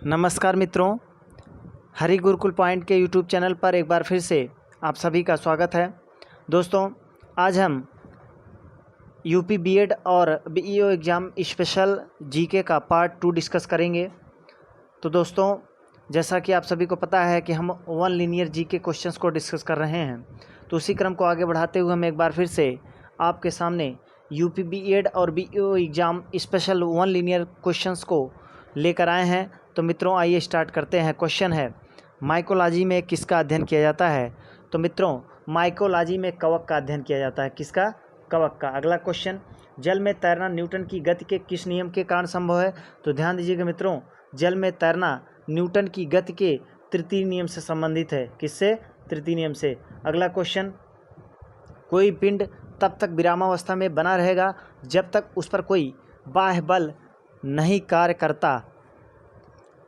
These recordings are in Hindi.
नमस्कार मित्रों, हरि गुरुकुल पॉइंट के यूट्यूब चैनल पर एक बार फिर से आप सभी का स्वागत है। दोस्तों, आज हम यूपी बीएड और बीईओ एग्ज़ाम स्पेशल जीके का पार्ट 2 डिस्कस करेंगे। तो दोस्तों, जैसा कि आप सभी को पता है कि हम वन लीनियर जीके क्वेश्चंस को डिस्कस कर रहे हैं, तो उसी क्रम को आगे बढ़ाते हुए हम एक बार फिर से आपके सामने यूपी बीएड और BEO exam special one linear questions को लेकर आए हैं। तो मित्रों, आइए स्टार्ट करते हैं। क्वेश्चन है, माइकोलॉजी में किसका अध्ययन किया जाता है? तो मित्रों, माइकोलॉजी में कवक का अध्ययन किया जाता है। किसका? कवक का। अगला क्वेश्चन, जल में तैरना न्यूटन की गति के किस नियम के कारण संभव है? तो ध्यान दीजिएगा मित्रों, जल में तैरना न्यूटन की गति के तृतीय नियम से संबंधित है। किससे? तृतीय नियम से। अगला क्वेश्चन, कोई पिंड तब तक विरामावस्था में बना रहेगा जब तक उस पर कोई बाह्य बल नहीं कार्य करता।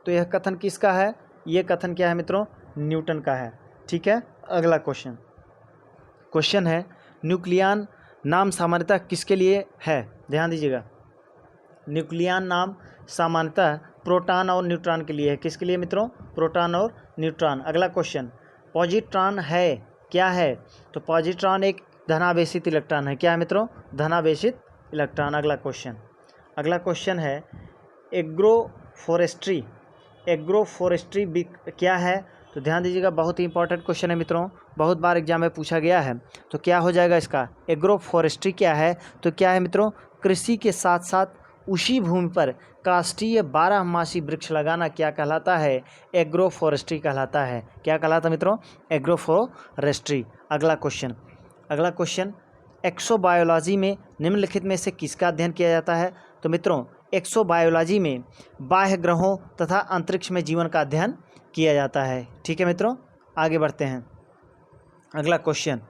तो यह कथन किसका है? यह कथन क्या है मित्रों? न्यूटन का है। ठीक है। अगला क्वेश्चन है, न्यूक्लियन नाम सामान्यतः किसके लिए है? ध्यान दीजिएगा, न्यूक्लियन नाम सामान्यतः प्रोटॉन और न्यूट्रॉन के लिए है। किसके लिए मित्रों? प्रोटॉन और न्यूट्रॉन। अगला क्वेश्चन, पॉजिट्रॉन है क्या है? तो पॉजिट्रॉन एक धनावेशित इलेक्ट्रॉन है। क्या है मित्रों? धनावेशित इलेक्ट्रॉन। अगला क्वेश्चन है, एग्रोफोरेस्ट्री क्या है? तो ध्यान दीजिएगा, बहुत ही इंपॉर्टेंट क्वेश्चन है मित्रों, बहुत बार एग्जाम में पूछा गया है। तो क्या हो जाएगा इसका? एग्रोफोरेस्ट्री क्या है? तो क्या है मित्रों? कृषि के साथ साथ उसी भूमि पर काष्ठीय 12 मासी वृक्ष लगाना क्या कहलाता है? एग्रोफोरेस्ट्री कहलाता है। क्या कहलाता है मित्रों? एग्रोफोरेस्ट्री। अगला क्वेश्चन, एक्सोबायोलॉजी में निम्नलिखित में से किसका अध्ययन किया जाता है? तो मित्रों, एक्सोबायोलॉजी में बाह्य ग्रहों तथा अंतरिक्ष में जीवन का अध्ययन किया जाता है। ठीक है मित्रों, आगे बढ़ते हैं। अगला क्वेश्चन,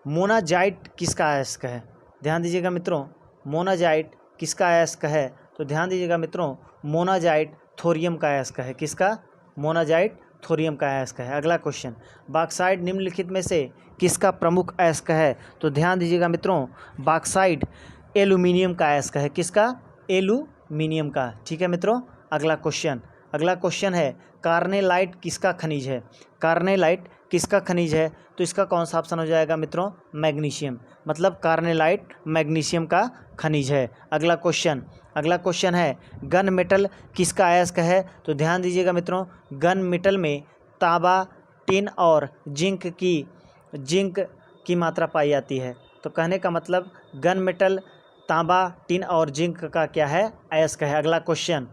मोनाजाइट किसका अयस्क है? ध्यान दीजिएगा मित्रों, मोनाजाइट किसका अयस्क है? तो ध्यान दीजिएगा मित्रों, मोनाजाइट थोरियम का अयस्क है। किसका? मोनाजाइट थोरियम का अयस्क है। अगला क्वेश्चन, बॉक्साइट निम्नलिखित में से किसका प्रमुख अयस्क है? तो ध्यान दीजिएगा मित्रों, बॉक्साइट एल्यूमिनियम का अयस्क है। किसका? एल्यूमिनियम का। ठीक है मित्रों। अगला क्वेश्चन है, कार्नेलाइट किसका खनिज है? कार्नेलाइट किसका खनिज है? तो इसका कौन सा ऑप्शन हो जाएगा मित्रों? मैग्नीशियम। मतलब कार्नेलाइट मैग्नीशियम का खनिज है। अगला क्वेश्चन है, गन मेटल किसका अयस्क है? तो ध्यान दीजिएगा मित्रों, गन मेटल में तांबा, टिन और जिंक की मात्रा पाई जाती है। तो कहने का मतलब गन मेटल तांबा, टिन और जिंक का क्या है? अयस्क है। अगला क्वेश्चन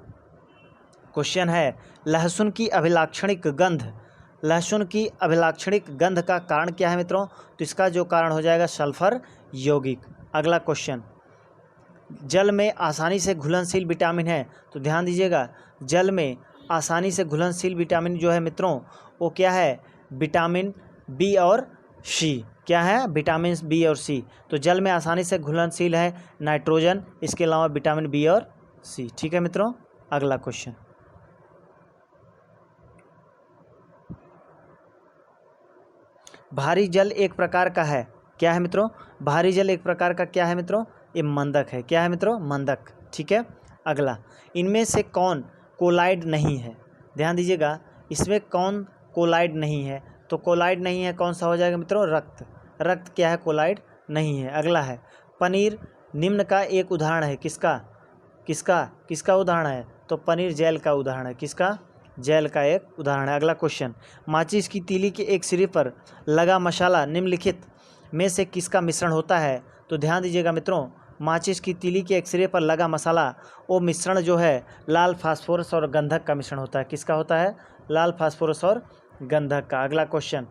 है, लहसुन की अभिलाक्षणिक गंध का कारण क्या है मित्रों? तो इसका जो कारण हो जाएगा सल्फर यौगिक। अगला क्वेश्चन, जल में आसानी से घुलनशील विटामिन है। तो ध्यान दीजिएगा, जल में आसानी से घुलनशील विटामिन जो है मित्रों, वो क्या है? विटामिन बी और सी। क्या है? विटामिन बी और सी। तो जल में आसानी से घुलनशील है नाइट्रोजन, इसके अलावा विटामिन बी और सी। ठीक है मित्रों। अगला क्वेश्चन, भारी जल एक प्रकार का है। क्या है मित्रों? भारी जल एक प्रकार का क्या है मित्रों? ये मंदक है। क्या है मित्रों? मंदक। ठीक है। अगला, इनमें से कौन कोलाइड नहीं है? ध्यान दीजिएगा, इसमें कौन कोलाइड नहीं है? तो कोलाइड नहीं है, कौन सा हो जाएगा मित्रों? रक्त क्या है? कोलाइड नहीं है। अगला है, पनीर निम्न का एक उदाहरण है। किसका उदाहरण है? तो पनीर जेल का उदाहरण है। किसका? जेल का एक उदाहरण है। अगला क्वेश्चन, माचिस की तीली के एक सिरे पर लगा मसाला निम्नलिखित में से किसका मिश्रण होता है? तो ध्यान दीजिएगा मित्रों, माचिस की तीली के एक सिरे पर लगा मसाला, वो मिश्रण जो है लाल फास्फोरस और गंधक का मिश्रण होता है। किसका होता है? लाल फास्फोरस और गंधक का। अगला क्वेश्चन,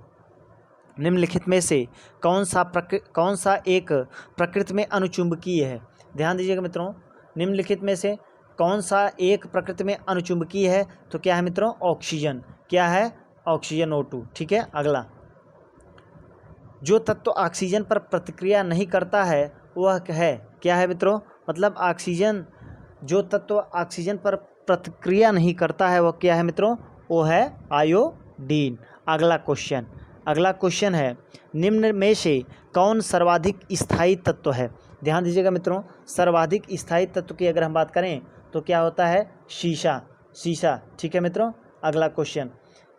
निम्नलिखित में से कौन सा एक प्रकृति में अनुचुंबकीय है? ध्यान दीजिएगा मित्रों, निम्नलिखित में से कौन सा एक प्रकृति में अनुचुंबकीय है? तो क्या है मित्रों? ऑक्सीजन। क्या है? Oxygen O2। ठीक है। अगला, जो तत्व ऑक्सीजन पर प्रतिक्रिया नहीं करता है वह है? क्या है मित्रों? मतलब जो तत्व ऑक्सीजन पर प्रतिक्रिया नहीं करता है वह क्या है मित्रों? वो है आयोडीन। अगला क्वेश्चन है, निम्न में से कौन सर्वाधिक स्थायी तत्व है? ध्यान दीजिएगा मित्रों, सर्वाधिक स्थायी तत्व की अगर हम बात करें तो क्या होता है? शीशा। शीशा। ठीक है मित्रों, अगला क्वेश्चन,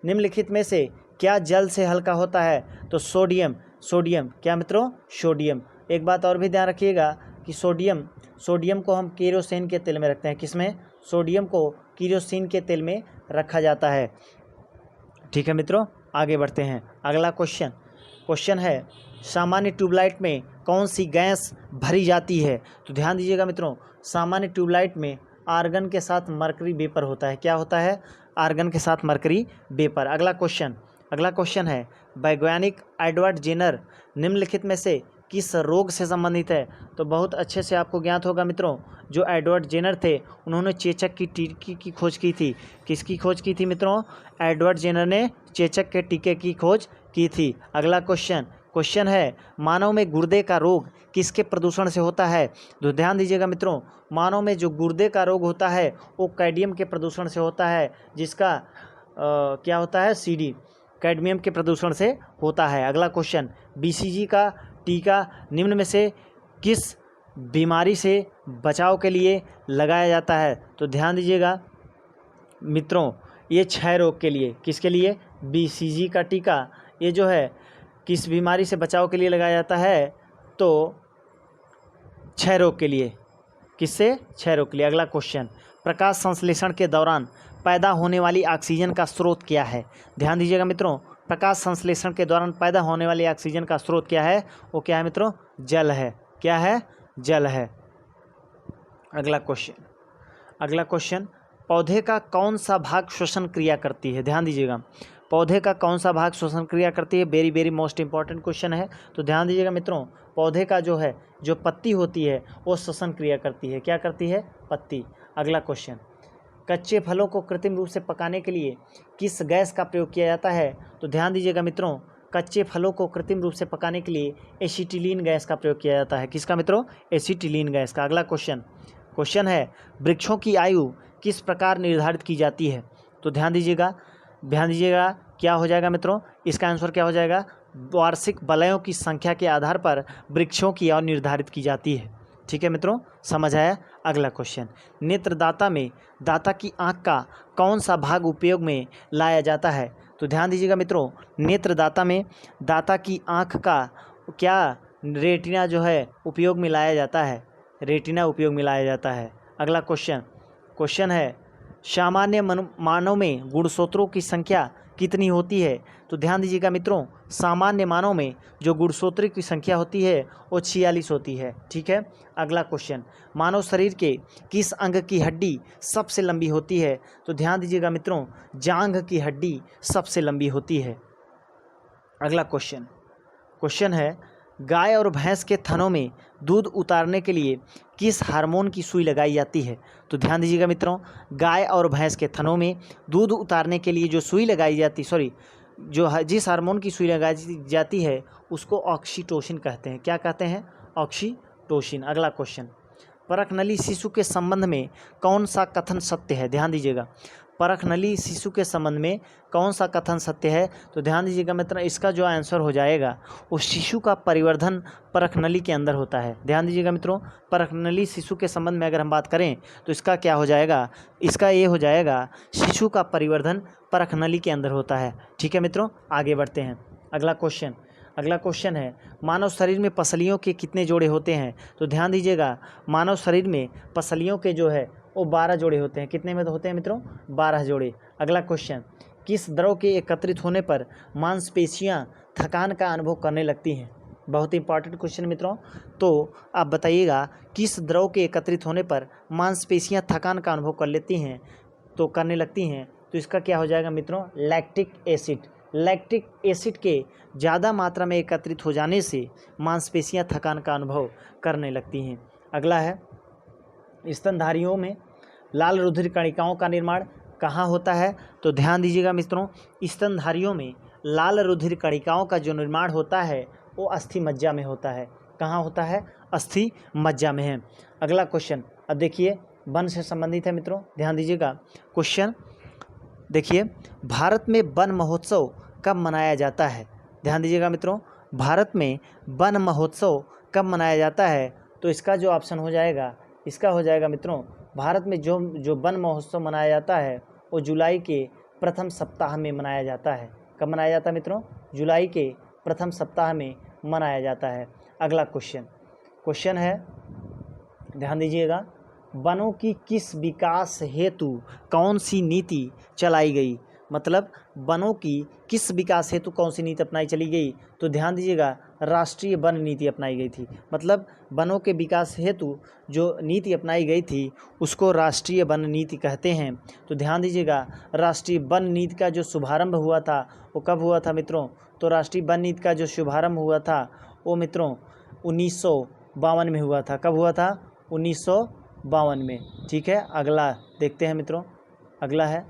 निम्नलिखित में से क्या जल से हल्का होता है? तो सोडियम। सोडियम क्या मित्रों? सोडियम। एक बात और भी ध्यान रखिएगा कि सोडियम को हम केरोसिन के तेल में रखते हैं। किसमें? सोडियम को केरोसिन के तेल में रखा जाता है। ठीक है मित्रों, आगे बढ़ते हैं। अगला क्वेश्चन है, सामान्य ट्यूबलाइट में कौन सी गैस भरी जाती है? तो ध्यान दीजिएगा मित्रों, सामान्य ट्यूबलाइट में आर्गन के साथ मरकरी वेपर होता है। क्या होता है? आर्गन के साथ मरकरी वेपर। अगला क्वेश्चन है, वैज्ञानिक एडवर्ड जेनर निम्नलिखित में से किस रोग से संबंधित है? तो बहुत अच्छे से आपको ज्ञात होगा मित्रों, जो एडवर्ड जेनर थे उन्होंने चेचक की टीके की खोज की थी। किसकी खोज की थी मित्रों? एडवर्ड जेनर ने चेचक के टीके की खोज की थी। अगला क्वेश्चन है, मानव में गुर्दे का रोग किसके प्रदूषण से होता है? तो ध्यान दीजिएगा मित्रों, मानव में जो गुर्दे का रोग होता है वो कैडमियम के प्रदूषण से होता है, जिसका क्या होता है? CD, कैडमियम के प्रदूषण से होता है। अगला क्वेश्चन, BCG का टीका निम्न में से किस बीमारी से बचाव के लिए लगाया जाता है? तो ध्यान दीजिएगा मित्रों, ये क्षय रोग के लिए। किसके लिए? BCG का टीका ये जो है किस बीमारी से बचाव के लिए लगाया जाता है? तो क्षय रोग के लिए। किससे? क्षय रोग के लिए। अगला क्वेश्चन, प्रकाश संश्लेषण के दौरान पैदा होने वाली ऑक्सीजन का स्रोत क्या है? ध्यान दीजिएगा मित्रों, प्रकाश संश्लेषण के दौरान पैदा होने वाली ऑक्सीजन का स्रोत क्या है? वो क्या है मित्रों? जल है। क्या है? जल है। अगला क्वेश्चन, पौधे का कौन सा भाग श्वसन क्रिया करती है? ध्यान दीजिएगा, पौधे का कौन सा भाग श्वसन क्रिया करती है? Very very most important question है। तो ध्यान दीजिएगा मित्रों, पौधे का जो पत्ती होती है वो श्वसन क्रिया करती है। क्या करती है? पत्ती। अगला क्वेश्चन, कच्चे फलों को कृत्रिम रूप से पकाने के लिए किस गैस का प्रयोग किया जाता है? तो ध्यान दीजिएगा मित्रों, कच्चे फलों को कृत्रिम रूप से पकाने के लिए एसिटिलीन गैस का प्रयोग किया जाता है। किसका मित्रों? एसिटिलीन गैस का। अगला क्वेश्चन है, वृक्षों की आयु किस प्रकार निर्धारित की जाती है? तो ध्यान दीजिएगा क्या हो जाएगा मित्रों? इसका आंसर क्या हो जाएगा? वार्षिक वलयों की संख्या के आधार पर वृक्षों की आयु निर्धारित की जाती है। ठीक है मित्रों, समझ आया? अगला क्वेश्चन, नेत्रदाता में दाता की आँख का कौन सा भाग उपयोग में लाया जाता है? तो ध्यान दीजिएगा मित्रों, नेत्रदाता में दाता की आँख का क्या रेटिना जो है उपयोग में लाया जाता है। रेटिना उपयोग में लाया जाता है। अगला क्वेश्चन है, सामान्य मानव में गुणसूत्रों की संख्या कितनी होती है? तो ध्यान दीजिएगा मित्रों, सामान्य मानव में जो गुणसूत्रों की संख्या होती है वो 46 होती है। ठीक है। अगला क्वेश्चन, मानव शरीर के किस अंग की हड्डी सबसे लंबी होती है? तो ध्यान दीजिएगा मित्रों, जांघ की हड्डी सबसे लंबी होती है। अगला क्वेश्चन है, गाय और भैंस के थनों में दूध उतारने के लिए किस हार्मोन की सुई लगाई जाती है? तो ध्यान दीजिएगा मित्रों, गाय और भैंस के थनों में दूध उतारने के लिए जो सुई लगाई जाती जिस हार्मोन की सुई लगाई जाती है उसको ऑक्सीटोसिन कहते हैं। क्या कहते हैं? ऑक्सीटोसिन। अगला क्वेश्चन, परखनली शिशु के संबंध में कौन सा कथन सत्य है? ध्यान दीजिएगा, परखनली शिशु के संबंध में कौन सा कथन सत्य है? तो ध्यान दीजिएगा मित्रों, इसका जो आंसर हो जाएगा वो शिशु का परिवर्धन परखनली के अंदर होता है। ध्यान दीजिएगा मित्रों, परखनली शिशु के संबंध में अगर हम बात करें तो इसका क्या हो जाएगा? इसका ये हो जाएगा, शिशु का परिवर्धन परखनली के अंदर होता है। ठीक है मित्रों, आगे बढ़ते हैं। अगला क्वेश्चन है, मानव शरीर में पसलियों के कितने जोड़े होते हैं? तो ध्यान दीजिएगा, मानव शरीर में पसलियों के जो है वो 12 जोड़े होते हैं। कितने में होते हैं मित्रों? 12 जोड़े। अगला क्वेश्चन, किस द्रव के एकत्रित होने पर मांसपेशियां थकान का अनुभव करने लगती हैं? बहुत इंपॉर्टेंट क्वेश्चन मित्रों। तो आप बताइएगा, किस द्रव के एकत्रित होने पर मांसपेशियां थकान का अनुभव करने लगती हैं? तो इसका क्या हो जाएगा मित्रों? Lactic acid. लैक्टिक एसिड के ज़्यादा मात्रा में एकत्रित हो जाने से मांसपेशियां थकान का अनुभव करने लगती हैं। अगला है, स्तनधारियों में लाल रुधिर कणिकाओं का निर्माण कहाँ होता है? तो ध्यान दीजिएगा मित्रों, स्तनधारियों में लाल रुधिर कणिकाओं का जो निर्माण होता है वो अस्थि मज्जा में होता है। कहाँ होता है? अस्थि मज्जा में है। अगला क्वेश्चन, अब देखिए, वन से संबंधित है मित्रों, ध्यान दीजिएगा। क्वेश्चन देखिए, भारत में वन महोत्सव कब मनाया जाता है? ध्यान दीजिएगा मित्रों, भारत में वन महोत्सव कब मनाया जाता है? तो इसका जो ऑप्शन हो जाएगा, इसका हो जाएगा मित्रों भारत में जो वन महोत्सव मनाया जाता है वो जुलाई के प्रथम सप्ताह में मनाया जाता है। कब मनाया जाता है मित्रों? जुलाई के प्रथम सप्ताह में मनाया जाता है। अगला क्वेश्चन है, ध्यान दीजिएगा, वनों की किस विकास हेतु कौन सी नीति चलाई गई? मतलब वनों की किस विकास हेतु कौन सी नीति अपनाई चली गई? तो ध्यान दीजिएगा, राष्ट्रीय वन नीति अपनाई गई थी। मतलब वनों के विकास हेतु जो नीति अपनाई गई थी उसको राष्ट्रीय वन नीति कहते हैं। तो ध्यान दीजिएगा, राष्ट्रीय वन नीति का जो शुभारंभ हुआ था वो कब हुआ था मित्रों? तो राष्ट्रीय वन नीति का जो शुभारंभ हुआ था वो मित्रों 1952 में हुआ था। कब हुआ था? 1952 में। ठीक है, अगला देखते हैं मित्रों। अगला है,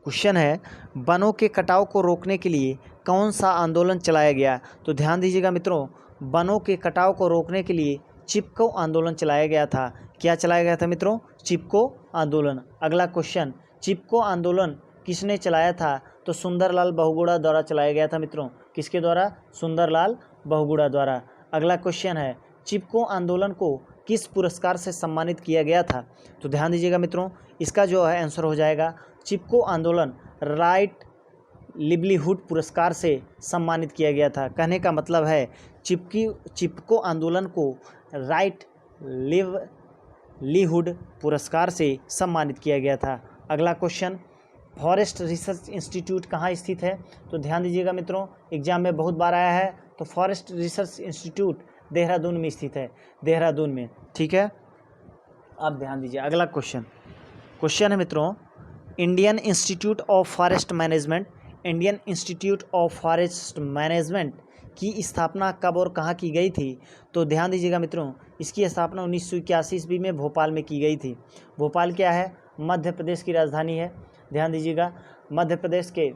क्वेश्चन है, वनों के कटाव को रोकने के लिए कौन सा आंदोलन चलाया गया? तो ध्यान दीजिएगा मित्रों, वनों के कटाव को रोकने के लिए चिपको आंदोलन चलाया गया था। क्या चलाया गया था मित्रों? चिपको आंदोलन। अगला क्वेश्चन, चिपको आंदोलन किसने चलाया था? तो सुंदरलाल बहुगुणा द्वारा चलाया गया था मित्रों। किसके द्वारा? सुंदरलाल बहुगुणा द्वारा। अगला क्वेश्चन है, चिपको आंदोलन को किस पुरस्कार से सम्मानित किया गया था? तो ध्यान दीजिएगा मित्रों, इसका जो है आंसर हो जाएगा, चिपको आंदोलन राइट लिवलीहुड पुरस्कार से सम्मानित किया गया था। कहने का मतलब है चिपको आंदोलन को राइट लिवलीहुड पुरस्कार से सम्मानित किया गया था। अगला क्वेश्चन, फॉरेस्ट रिसर्च इंस्टीट्यूट कहाँ स्थित है? तो ध्यान दीजिएगा मित्रों, एग्जाम में बहुत बार आया है। तो फॉरेस्ट रिसर्च इंस्टीट्यूट देहरादून में स्थित है, देहरादून में। ठीक है, अब ध्यान दीजिए। अगला क्वेश्चन है मित्रों, Indian institute of forest management की स्थापना कब और कहाँ की गई थी? तो ध्यान दीजिएगा मित्रों, इसकी स्थापना 1981 ईस्वी में भोपाल में की गई थी। भोपाल क्या है? मध्य प्रदेश की राजधानी है। ध्यान दीजिएगा, मध्य प्रदेश के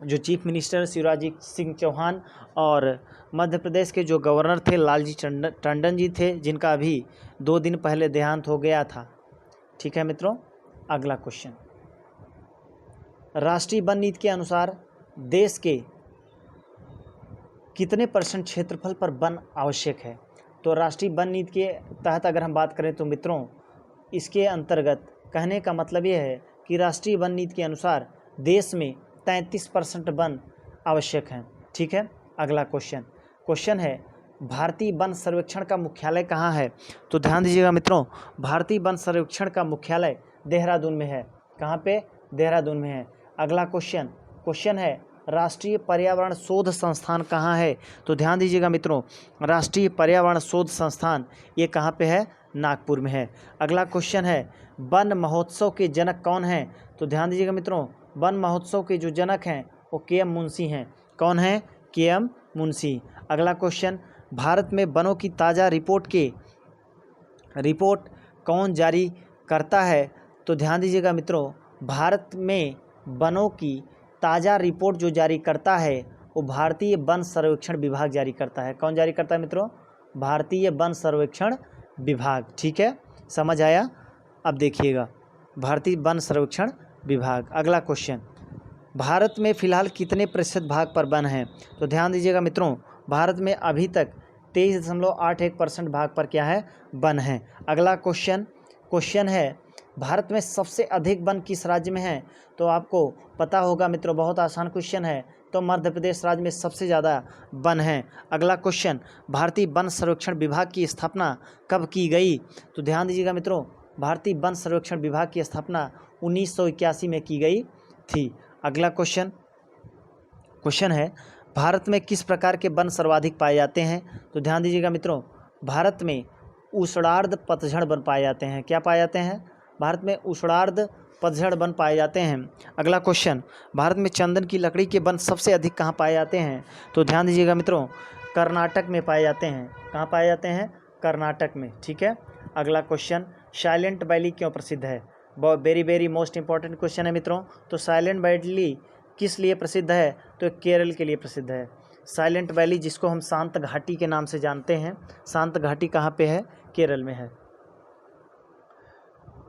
जो चीफ मिनिस्टर शिवराज सिंह चौहान और मध्य प्रदेश के जो गवर्नर थे लालजी टंडन जी थे, जिनका अभी 2 दिन पहले देहांत हो गया था। ठीक है मित्रों, अगला क्वेश्चन, राष्ट्रीय वन नीति के अनुसार देश के कितने % क्षेत्रफल पर वन आवश्यक है? तो राष्ट्रीय वन नीति के तहत अगर हम बात करें तो मित्रों, इसके अंतर्गत कहने का मतलब यह है कि राष्ट्रीय वन नीति के अनुसार देश में 33% वन आवश्यक हैं। ठीक है, अगला क्वेश्चन है, भारतीय वन सर्वेक्षण का मुख्यालय कहाँ है? तो ध्यान दीजिएगा मित्रों, भारतीय वन सर्वेक्षण का मुख्यालय देहरादून में है। कहाँ पे? देहरादून में है। अगला क्वेश्चन है, राष्ट्रीय पर्यावरण शोध संस्थान कहाँ है? तो ध्यान दीजिएगा मित्रों, राष्ट्रीय पर्यावरण शोध संस्थान ये कहाँ पे है? नागपुर में है। अगला क्वेश्चन है, वन महोत्सव के जनक कौन हैं? तो ध्यान दीजिएगा मित्रों, वन महोत्सव के जो जनक हैं वो के.एम. मुंशी हैं। कौन है? के.एम. मुंशी। अगला क्वेश्चन, भारत में वनों की ताज़ा रिपोर्ट कौन जारी करता है? तो ध्यान दीजिएगा मित्रों, भारत में वनों की ताज़ा रिपोर्ट जो जारी करता है वो भारतीय वन सर्वेक्षण विभाग जारी करता है। कौन जारी करता है मित्रों? भारतीय वन सर्वेक्षण विभाग। ठीक है, समझ आया? अब देखिएगा, भारतीय वन सर्वेक्षण विभाग। अगला क्वेश्चन, भारत में फ़िलहाल कितने % भाग पर वन हैं? तो ध्यान दीजिएगा मित्रों, भारत में अभी तक 23.81% भाग पर क्या है? वन है। अगला क्वेश्चन है, भारत में सबसे अधिक वन किस राज्य में है? तो आपको पता होगा मित्रों, बहुत आसान क्वेश्चन है। तो मध्य प्रदेश राज्य में सबसे ज़्यादा वन है। अगला क्वेश्चन, भारतीय वन सर्वेक्षण विभाग की स्थापना कब की गई? तो ध्यान दीजिएगा मित्रों, भारतीय वन सर्वेक्षण विभाग की स्थापना 1981 में की गई थी। अगला क्वेश्चन है, भारत में किस प्रकार के वन सर्वाधिक पाए जाते हैं? तो ध्यान दीजिएगा मित्रों, भारत में उष्णार्ध पतझड़ वन पाए जाते हैं। क्या पाए जाते हैं? भारत में उष्णार्ध पतझड़ वन पाए जाते हैं। अगला क्वेश्चन, भारत में चंदन की लकड़ी के वन सबसे अधिक कहाँ पाए जाते हैं? तो ध्यान दीजिएगा मित्रों, कर्नाटक में पाए जाते हैं। कहाँ पाए जाते हैं? कर्नाटक में। ठीक है, अगला क्वेश्चन, साइलेंट वैली क्यों प्रसिद्ध है? वेरी मोस्ट इंपॉर्टेंट क्वेश्चन है मित्रों। तो साइलेंट वैली किस लिए प्रसिद्ध है? तो केरल के लिए प्रसिद्ध है। साइलेंट वैली जिसको हम शांत घाटी के नाम से जानते हैं, शांत घाटी कहाँ पे है? केरल में है।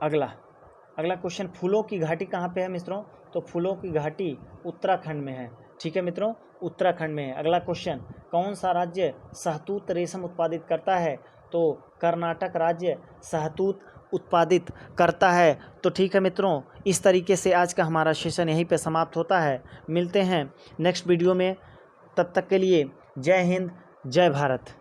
अगला क्वेश्चन, फूलों की घाटी कहाँ पे है मित्रों? तो फूलों की घाटी उत्तराखंड में है। ठीक है मित्रों, उत्तराखंड में है। अगला क्वेश्चन, कौन सा राज्य शहतूत रेशम उत्पादित करता है? तो कर्नाटक राज्य शहतूत उत्पादित करता है। तो ठीक है मित्रों, इस तरीके से आज का हमारा सेशन यहीं पे समाप्त होता है। मिलते हैं नेक्स्ट वीडियो में, तब तक के लिए जय हिंद, जय भारत।